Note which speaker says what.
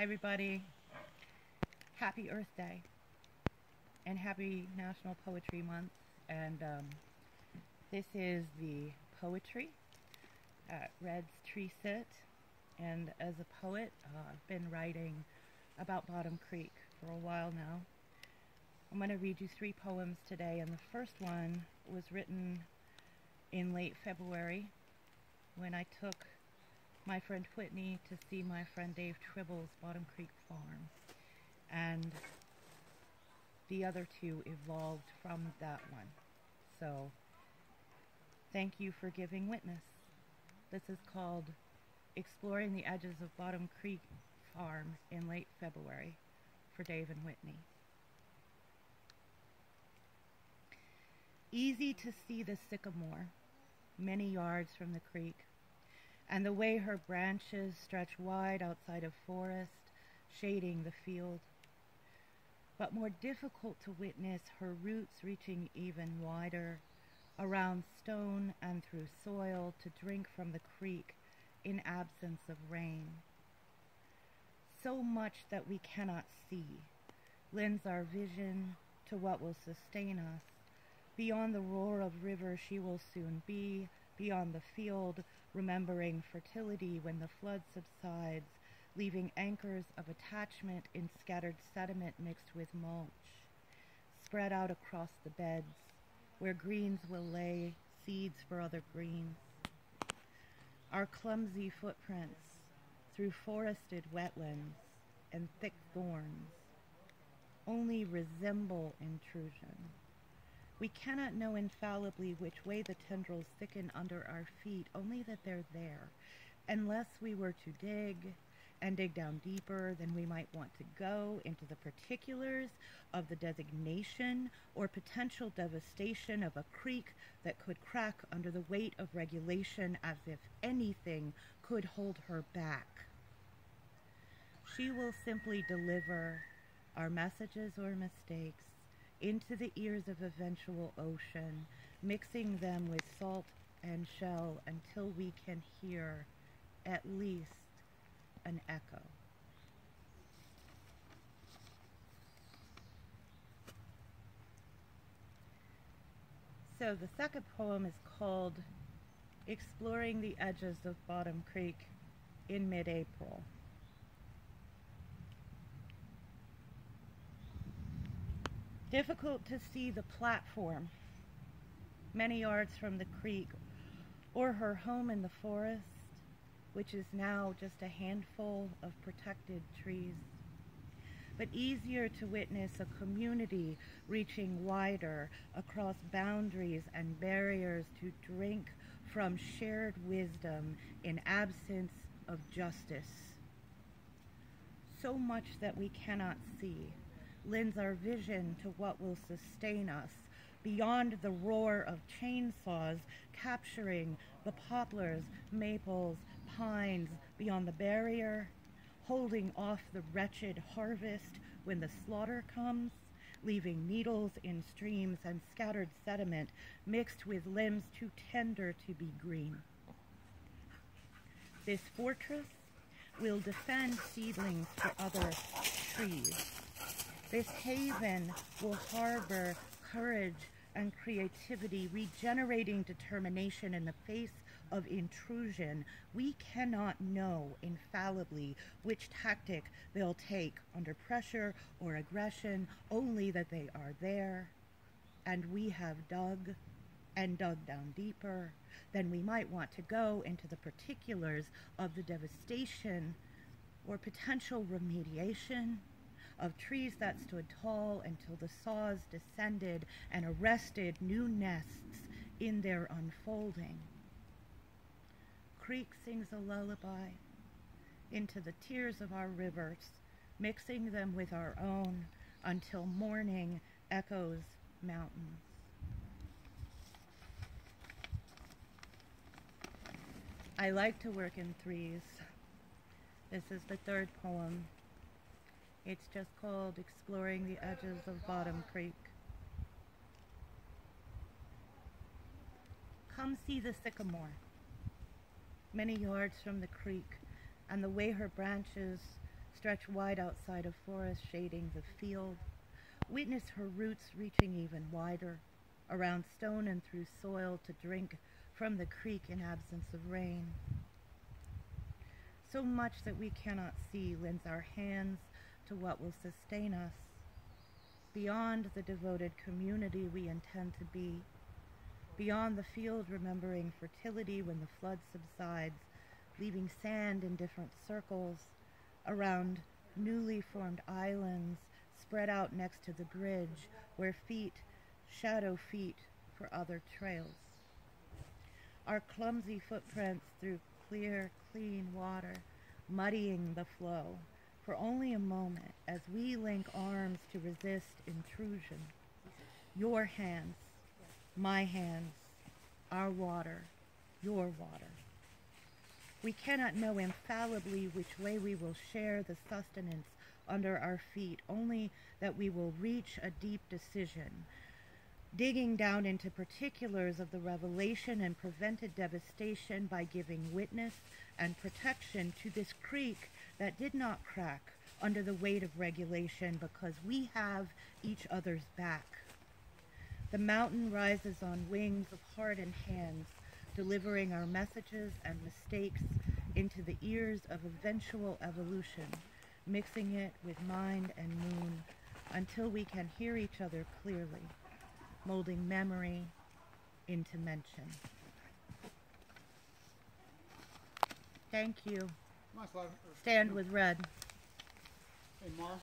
Speaker 1: Hi everybody, happy Earth Day and happy National Poetry Month, and this is the poetry at Red's Tree Sit. And as a poet, I've been writing about Bottom Creek for a while now. I'm going to read you 3 poems today, and the first one was written in late February when I took my friend Whitney to see my friend Dave Tribble's Bottom Creek farm, and the other 2 evolved from that one. So thank you for giving witness. This is called Exploring the Edges of Bottom Creek Farm in late February for Dave and Whitney. Easy to see the sycamore many yards from the creek, and the way her branches stretch wide outside of forest, shading the field. But more difficult to witness her roots reaching even wider, around stone and through soil to drink from the creek in absence of rain. So much that we cannot see lends our vision to what will sustain us. Beyond the roar of river she will soon be, beyond the field, remembering fertility when the flood subsides, leaving anchors of attachment in scattered sediment mixed with mulch, spread out across the beds, where greens will lay seeds for other greens. Our clumsy footprints through forested wetlands and thick thorns only resemble intrusion. We cannot know infallibly which way the tendrils thicken under our feet, only that they're there, unless we were to dig and dig down deeper than we might want to go into the particulars of the designation or potential devastation of a creek that could crack under the weight of regulation as if anything could hold her back. She will simply deliver our messages or mistakes into the ears of eventual ocean, mixing them with salt and shell until we can hear at least an echo. So the second poem is called Exploring the Edges of Bottom Creek in Mid-April. Difficult to see the platform many yards from the creek, or her home in the forest, which is now just a handful of protected trees, but easier to witness a community reaching wider across boundaries and barriers to drink from shared wisdom in absence of justice. So much that we cannot see lends our vision to what will sustain us beyond the roar of chainsaws capturing the poplars, maples, pines beyond the barrier, holding off the wretched harvest when the slaughter comes, leaving needles in streams and scattered sediment mixed with limbs too tender to be green. This fortress will defend seedlings for other trees. This haven will harbor courage and creativity, regenerating determination in the face of intrusion. We cannot know infallibly which tactic they'll take under pressure or aggression, only that they are there. And we have dug and dug down deeper than we might want to go into the particulars of the devastation or potential remediation of trees that stood tall until the saws descended and arrested new nests in their unfolding. Creek sings a lullaby into the tears of our rivers, mixing them with our own until morning echoes mountains. I like to work in threes. This is the third poem. It's just called Exploring the Edges of Bottom Creek. Come see the sycamore, many yards from the creek, and the way her branches stretch wide outside of forest, shading the field. Witness her roots reaching even wider, around stone and through soil to drink from the creek in absence of rain. So much that we cannot see lends our hands to what will sustain us, beyond the devoted community we intend to be, beyond the field remembering fertility when the flood subsides, leaving sand in different circles, around newly formed islands spread out next to the bridge where feet shadow feet for other trails. Our clumsy footprints through clear, clean water, muddying the flow for only a moment as we link arms to resist intrusion. Your hands, my hands, our water, your water. We cannot know infallibly which way we will share the sustenance under our feet, only that we will reach a deep decision, digging down into particulars of the revelation and prevented devastation by giving witness and protection to this creek that did not crack under the weight of regulation because we have each other's back. The mountain rises on wings of hardened hands, delivering our messages and mistakes into the ears of eventual evolution, mixing it with mind and moon until we can hear each other clearly, molding memory into mention. Thank you. Stand with Red.
Speaker 2: Hey, Mar.